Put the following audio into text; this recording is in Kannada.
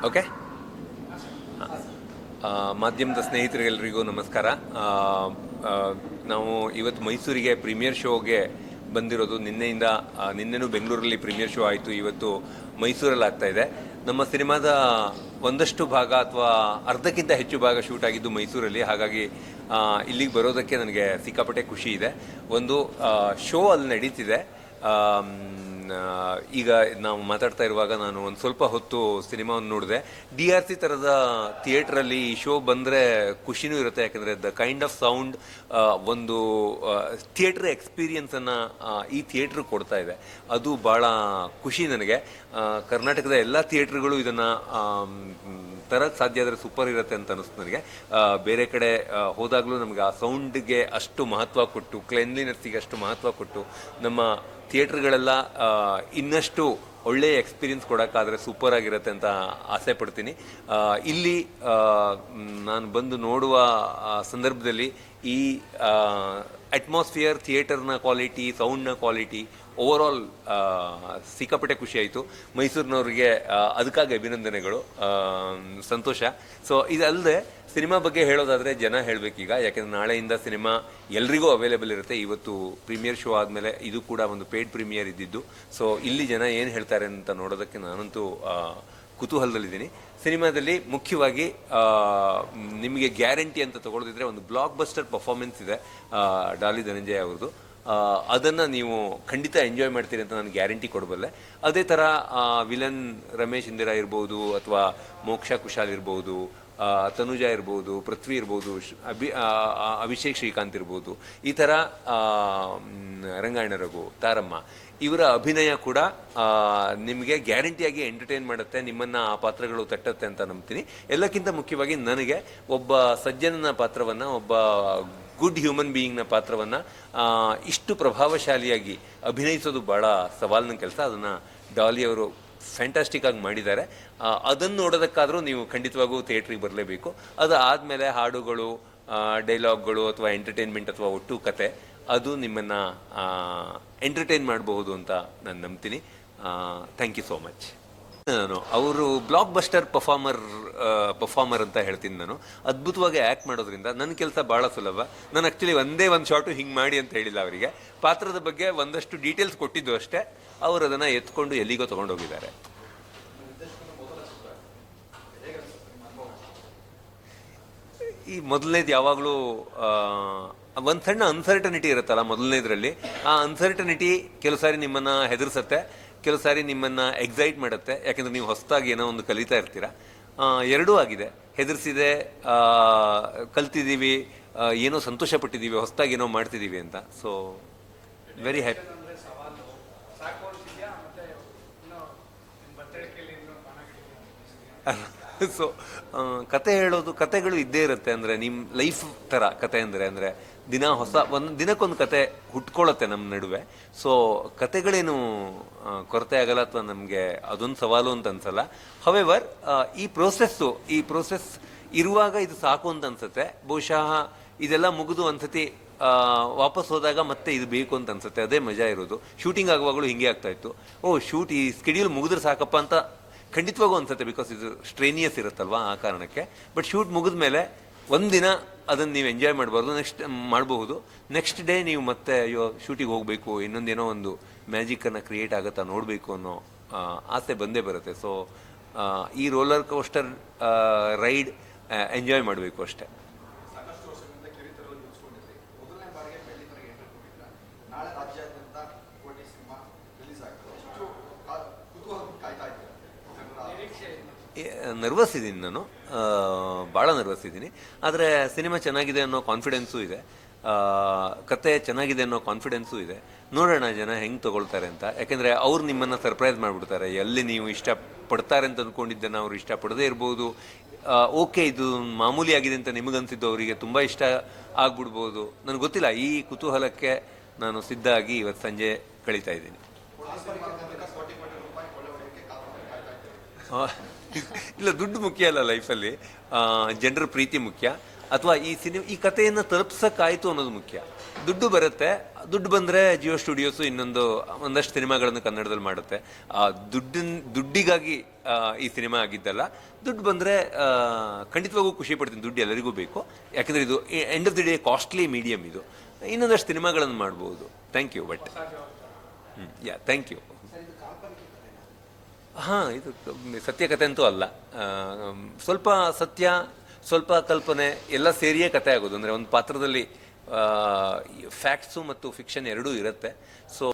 ಓಕೆ. ಮಾಧ್ಯಮದ ಸ್ನೇಹಿತರಿಗೆಲ್ಲರಿಗೂ ನಮಸ್ಕಾರ. ನಾವು ಇವತ್ತು ಮೈಸೂರಿಗೆ ಪ್ರೀಮಿಯರ್ ಶೋಗೆ ಬಂದಿರೋದು. ನಿನ್ನೆನೂ ಬೆಂಗಳೂರಲ್ಲಿ ಪ್ರೀಮಿಯರ್ ಶೋ ಆಯಿತು, ಇವತ್ತು ಮೈಸೂರಲ್ಲಿ ಆಗ್ತಾ ಇದೆ. ನಮ್ಮ ಸಿನಿಮಾದ ಒಂದಷ್ಟು ಭಾಗ ಅಥವಾ ಅರ್ಧಕ್ಕಿಂತ ಹೆಚ್ಚು ಭಾಗ ಶೂಟ್ ಆಗಿದ್ದು ಮೈಸೂರಲ್ಲಿ. ಹಾಗಾಗಿ ಇಲ್ಲಿಗೆ ಬರೋದಕ್ಕೆ ನನಗೆ ಸಿಕ್ಕಾಪಟ್ಟೆ ಖುಷಿ ಇದೆ. ಒಂದು ಶೋ ಅಲ್ಲಿ ನಡೀತಿದೆ. ಈಗ ನಾವು ಮಾತಾಡ್ತಾ ಇರುವಾಗ ನಾನು ಒಂದು ಸ್ವಲ್ಪ ಹೊತ್ತು ಸಿನಿಮಾವನ್ನು ನೋಡಿದೆ. DRC ಥರದ ಥಿಯೇಟ್ರಲ್ಲಿ ಈ ಶೋ ಬಂದರೆ ಖುಷಿನೂ ಇರುತ್ತೆ, ಯಾಕಂದರೆ ದ ಕೈಂಡ್ ಆಫ್ ಸೌಂಡ್ ಒಂದು ಥಿಯೇಟ್ರ್ ಎಕ್ಸ್ಪೀರಿಯನ್ಸನ್ನು ಈ ಥಿಯೇಟ್ರ್ ಕೊಡ್ತಾ ಇದೆ. ಅದು ಭಾಳ ಖುಷಿ ನನಗೆ. ಕರ್ನಾಟಕದ ಎಲ್ಲ ಥಿಯೇಟ್ರ್ಗಳು ಇದನ್ನು ತರಕ್ಕೆ ಸಾಧ್ಯ ಆದರೆ ಸೂಪರ್ ಇರುತ್ತೆ ಅಂತ ಅನಿಸ್ತು ನನಗೆ. ಬೇರೆ ಕಡೆ ಹೋದಾಗಲೂ ನಮಗೆ ಆ ಸೌಂಡ್ಗೆ ಅಷ್ಟು ಮಹತ್ವ ಕೊಟ್ಟು, ಕ್ಲೆನ್ಲಿನೆಸ್ಸಿಗೆ ಅಷ್ಟು ಮಹತ್ವ ಕೊಟ್ಟು ನಮ್ಮ ಥಿಯೇಟ್ರ್ಗಳೆಲ್ಲ ಇನ್ನಷ್ಟು ಒಳ್ಳೆಯ ಎಕ್ಸ್ಪೀರಿಯನ್ಸ್ ಕೊಡೋಕ್ಕಾದರೆ ಸೂಪರ್ ಆಗಿರುತ್ತೆ ಅಂತ ಆಸೆ ಪಡ್ತೀನಿ. ಇಲ್ಲಿ ನಾನು ಬಂದು ನೋಡುವ ಸಂದರ್ಭದಲ್ಲಿ ಈ ಅಟ್ಮಾಸ್ಫಿಯರ್, ಥಿಯೇಟರ್ನ ಕ್ವಾಲಿಟಿ, ಸೌಂಡ್ನ ಕ್ವಾಲಿಟಿ, ಓವರಾಲ್ ಸಿಕ್ಕಾಪಟ್ಟೆ ಖುಷಿ ಆಯಿತು. ಮೈಸೂರಿನವ್ರಿಗೆ ಅದಕ್ಕಾಗಿ ಅಭಿನಂದನೆಗಳು, ಸಂತೋಷ. ಸೊ ಇದಲ್ಲದೆ ಸಿನಿಮಾ ಬಗ್ಗೆ ಹೇಳೋದಾದರೆ ಜನ ಹೇಳಬೇಕೀಗ, ಯಾಕೆಂದರೆ ನಾಳೆಯಿಂದ ಸಿನಿಮಾ ಎಲ್ರಿಗೂ ಅವೈಲೇಬಲ್ ಇರುತ್ತೆ. ಇವತ್ತು ಪ್ರೀಮಿಯರ್ ಶೋ ಆದಮೇಲೆ ಇದು ಕೂಡ ಒಂದು ಪೇಯ್ಡ್ ಪ್ರೀಮಿಯರ್ ಇದ್ದಿದ್ದು. ಸೊ ಇಲ್ಲಿ ಜನ ಏನು ಹೇಳ್ತಾರೆ ಅಂತ ನೋಡೋದಕ್ಕೆ ನಾನಂತೂ ಕುತೂಹಲದಲ್ಲಿದ್ದೀನಿ. ಸಿನಿಮಾದಲ್ಲಿ ಮುಖ್ಯವಾಗಿ ನಿಮಗೆ ಗ್ಯಾರಂಟಿ ಅಂತ ತಗೊಳ್ಳೋದಿದ್ರೆ ಒಂದು ಬ್ಲಾಕ್ ಬಸ್ಟರ್ ಪರ್ಫಾರ್ಮೆನ್ಸ್ ಇದೆ ಡಾಲಿ ಧನಂಜಯ ಅವ್ರದ್ದು. ಅದನ್ನು ನೀವು ಖಂಡಿತ ಎಂಜಾಯ್ ಮಾಡ್ತೀರಿ ಅಂತ ನಾನು ಗ್ಯಾರಂಟಿ ಕೊಡಬಲ್ಲೆ. ಅದೇ ಥರ ವಿಲನ್ ರಮೇಶ್ ಇಂದಿರಾ ಇರ್ಬೋದು, ಅಥವಾ ಮೋಕ್ಷಾ ಕುಶಾಲ್ ಇರ್ಬೋದು, ತನುಜಾ ಇರ್ಬೋದು, ಪೃಥ್ವಿ ಇರ್ಬೋದು, ಅಭಿಷೇಕ್ ಶ್ರೀಕಾಂತ್ ಇರ್ಬೋದು, ಈ ಥರ ರಂಗಾಯಣ ರಘು, ತಾರಮ್ಮ, ಇವರ ಅಭಿನಯ ಕೂಡ ನಿಮಗೆ ಗ್ಯಾರಂಟಿಯಾಗಿ ಎಂಟರ್ಟೈನ್ ಮಾಡುತ್ತೆ, ನಿಮ್ಮನ್ನು ಆ ಪಾತ್ರಗಳು ತಟ್ಟುತ್ತೆ ಅಂತ ನಂಬ್ತೀನಿ. ಎಲ್ಲಕ್ಕಿಂತ ಮುಖ್ಯವಾಗಿ ನನಗೆ ಒಬ್ಬ ಸಜ್ಜನನ ಪಾತ್ರವನ್ನು, ಒಬ್ಬ ಗುಡ್ ಹ್ಯೂಮನ್ ಬೀಯಿಂಗ್ನ ಪಾತ್ರವನ್ನು ಇಷ್ಟು ಪ್ರಭಾವಶಾಲಿಯಾಗಿ ಅಭಿನಯಿಸೋದು ಭಾಳ ಸವಾಲಿನ ಕೆಲಸ. ಅದನ್ನು ಡಾಲಿ ಅವರು ಫ್ಯಾಂಟಾಸ್ಟಿಕ್ ಆಗಿ ಮಾಡಿದ್ದಾರೆ. ಅದನ್ನು ನೋಡೋದಕ್ಕಾದರೂ ನೀವು ಖಂಡಿತವಾಗೂ ಥಿಯೇಟ್ರಿಗೆ ಬರಲೇಬೇಕು. ಅದು ಆದಮೇಲೆ ಹಾಡುಗಳು, ಡೈಲಾಗ್ಗಳು, ಅಥವಾ ಎಂಟರ್ಟೈನ್ಮೆಂಟ್, ಅಥವಾ ಒಟ್ಟು ಕತೆ, ಅದು ನಿಮ್ಮನ್ನು ಎಂಟರ್ಟೈನ್ ಮಾಡಬಹುದು ಅಂತ ನಾನು ನಂಬ್ತೀನಿ. Thank you so much. ನಾನು ಅವರು ಬ್ಲಾಕ್ ಬಸ್ಟರ್ ಪರ್ಫಾರ್ಮರ್ ಅಂತ ಹೇಳ್ತೀನಿ. ನಾನು ಅದ್ಭುತವಾಗಿ ಆ್ಯಕ್ಟ್ ಮಾಡೋದ್ರಿಂದ ನನ್ನ ಕೆಲಸ ಭಾಳ ಸುಲಭ. ನಾನು ಆ್ಯಕ್ಚುಲಿ ಒಂದೇ ಒಂದು ಶಾಟು ಹಿಂಗೆ ಮಾಡಿ ಅಂತ ಹೇಳಿಲ್ಲ ಅವರಿಗೆ. ಪಾತ್ರದ ಬಗ್ಗೆ ಒಂದಷ್ಟು ಡೀಟೇಲ್ಸ್ ಕೊಟ್ಟಿದ್ದು ಅಷ್ಟೇ. ಅವರು ಅದನ್ನು ಎತ್ಕೊಂಡು ಎಲ್ಲಿಗೋ ತೊಗೊಂಡೋಗಿದ್ದಾರೆ. ಈ ಮೊದಲನೇದು ಯಾವಾಗಲೂ ಒಂದು ಸಣ್ಣ ಅನ್ಸರ್ಟನಿಟಿ ಇರುತ್ತಲ್ಲ ಮೊದಲನೇದ್ರಲ್ಲಿ. ಆ ಅನ್ಸರ್ಟನಿಟಿ ಕೆಲವು ಸಾರಿ ನಿಮ್ಮನ್ನು ಹೆದರ್ಸತ್ತೆ, ಕೆಲವು ಸಾರಿ ನಿಮ್ಮನ್ನು ಎಕ್ಸೈಟ್ ಮಾಡುತ್ತೆ, ಯಾಕೆಂದರೆ ನೀವು ಹೊಸದಾಗಿ ಏನೋ ಒಂದು ಕಲಿತಾ ಇರ್ತೀರ. ಎರಡೂ ಆಗಿದೆ. ಹೆದರ್ಸಿದೆ, ಕಲ್ತಿದ್ದೀವಿ, ಏನೋ ಸಂತೋಷ ಪಟ್ಟಿದ್ದೀವಿ, ಹೊಸದಾಗಿ ಏನೋ ಮಾಡ್ತಿದ್ದೀವಿ ಅಂತ. So very happy. ಸೊ ಕತೆಗಳು ಇದ್ದೇ ಇರುತ್ತೆ. ಅಂದರೆ ನಿಮ್ಮ ಲೈಫ್ ಥರ ಕತೆ ಅಂದರೆ ದಿನಕ್ಕೊಂದು ಕತೆ ಹುಟ್ಕೊಳ್ಳುತ್ತೆ ನಮ್ಮ ನಡುವೆ. ಸೊ ಕತೆಗಳೇನು ಕೊರತೆ ಆಗಲ್ಲ, ಅಥವಾ ನಮಗೆ ಅದೊಂದು ಸವಾಲು ಅಂತ ಅನ್ಸಲ್ಲ. ಹವೆವರ್ ಈ ಪ್ರೋಸೆಸ್ ಇರುವಾಗ ಇದು ಸಾಕು ಅಂತ ಅನ್ಸುತ್ತೆ. ಬಹುಶಃ ಇದೆಲ್ಲ ಮುಗಿದು ಒಂದ್ಸತಿ ವಾಪಸ್ ಹೋದಾಗ ಮತ್ತೆ ಇದು ಬೇಕು ಅಂತ ಅನ್ಸುತ್ತೆ. ಅದೇ ಮಜಾ ಇರೋದು. ಶೂಟಿಂಗ್ ಆಗುವಾಗಲೂ ಹಿಂಗೆ ಆಗ್ತಾಯಿತ್ತು. ಶೂಟ್ ಈ ಸ್ಕೆಡ್ಯೂಲ್ ಮುಗಿದ್ರೆ ಸಾಕಪ್ಪ ಅಂತ ಖಂಡಿತವಾಗೂ ಅನ್ಸುತ್ತೆ, ಬಿಕಾಸ್ ಇದು ಸ್ಟ್ರೇನಿಯಸ್ ಇರುತ್ತಲ್ವ, ಆ ಕಾರಣಕ್ಕೆ. ಬಟ್ ಶೂಟ್ ಮುಗಿದ ಮೇಲೆ ಒಂದಿನ ಅದನ್ನು ನೀವು ಎಂಜಾಯ್ ಮಾಡಬಹುದು. ನೆಕ್ಸ್ಟ್ ಡೇ ನೀವು ಮತ್ತೆ ಶೂಟಿಗೆ ಹೋಗಬೇಕು, ಇನ್ನೊಂದೇನೋ ಒಂದು ಮ್ಯಾಜಿಕನ್ನು ಕ್ರಿಯೇಟ್ ಆಗುತ್ತಾ ನೋಡಬೇಕು ಅನ್ನೋ ಆಸೆ ಬಂದೇ ಬರುತ್ತೆ. ಸೊ ಈ ರೋಲರ್ ಕೋಸ್ಟರ್ ರೈಡ್ ಎಂಜಾಯ್ ಮಾಡಬೇಕು ಅಷ್ಟೇ. ನರ್ವಸ್ ಇದ್ದೀನಿ ನಾನು, ಭಾಳ ನರ್ವಸ್ ಇದ್ದೀನಿ. ಆದರೆ ಸಿನಿಮಾ ಚೆನ್ನಾಗಿದೆ ಅನ್ನೋ ಕಾನ್ಫಿಡೆನ್ಸು ಇದೆ, ಕತೆ ಚೆನ್ನಾಗಿದೆ ಅನ್ನೋ ಕಾನ್ಫಿಡೆನ್ಸು ಇದೆ. ನೋಡೋಣ ಜನ ಹೆಂಗೆ ತೊಗೊಳ್ತಾರೆ ಅಂತ. ಯಾಕೆಂದರೆ ಅವ್ರು ನಿಮ್ಮನ್ನು ಸರ್ಪ್ರೈಸ್ ಮಾಡಿಬಿಡ್ತಾರೆ. ಎಲ್ಲಿ ನೀವು ಇಷ್ಟಪಡ್ತಾರೆ ಅಂತ ಅಂದ್ಕೊಂಡಿದ್ದನ್ನು ಅವ್ರು ಇಷ್ಟಪಡದೇ ಇರ್ಬೋದು. ಓಕೆ, ಇದು ಮಾಮೂಲಿ ಆಗಿದೆ ಅಂತ ನಿಮಗನ್ಸಿದ್ದು ಅವರಿಗೆ ತುಂಬ ಇಷ್ಟ ಆಗ್ಬಿಡ್ಬೋದು. ನನಗೆ ಗೊತ್ತಿಲ್ಲ. ಈ ಕುತೂಹಲಕ್ಕೆ ನಾನು ಸಿದ್ಧ ಆಗಿ ಇವತ್ತು ಸಂಜೆ ಕಳೀತಾ ಇದ್ದೀನಿ. ಇಲ್ಲ, ದುಡ್ಡು ಮುಖ್ಯ ಅಲ್ಲ ಲೈಫಲ್ಲಿ, ಜನರ ಪ್ರೀತಿ ಮುಖ್ಯ, ಅಥವಾ ಈ ಕಥೆಯನ್ನು ತಲುಪಿಸೋಕ್ಕಾಯಿತು ಅನ್ನೋದು ಮುಖ್ಯ. ದುಡ್ಡು ಬರುತ್ತೆ. ದುಡ್ಡು ಬಂದರೆ ಜಿಯೋ ಸ್ಟುಡಿಯೋಸು ಒಂದಷ್ಟು ಸಿನಿಮಾಗಳನ್ನು ಕನ್ನಡದಲ್ಲಿ ಮಾಡುತ್ತೆ. ದುಡ್ಡಿಗಾಗಿ ಈ ಸಿನಿಮಾ ಆಗಿದ್ದಲ್ಲ. ದುಡ್ಡು ಬಂದರೆ ಖಂಡಿತವಾಗೂ ಖುಷಿ ಪಡ್ತೀನಿ. ದುಡ್ಡು ಎಲ್ಲರಿಗೂ ಬೇಕು, ಯಾಕಂದರೆ ಇದು end of the day costly medium. ಇದು ಇನ್ನೊಂದಷ್ಟು ಸಿನಿಮಾಗಳನ್ನು ಮಾಡ್ಬೋದು. Thank you. But thank you. ಹಾಂ, ಇದು ಸತ್ಯ ಕಥೆ ಅಂತೂ ಅಲ್ಲ. ಸ್ವಲ್ಪ ಸತ್ಯ, ಸ್ವಲ್ಪ ಕಲ್ಪನೆ ಎಲ್ಲ ಸೇರಿಯೇ ಕಥೆ ಆಗೋದು. ಅಂದರೆ ಒಂದು ಪಾತ್ರದಲ್ಲಿ ಫ್ಯಾಕ್ಟ್ಸು ಮತ್ತು ಫಿಕ್ಷನ್ ಎರಡೂ ಇರುತ್ತೆ. ಸೊ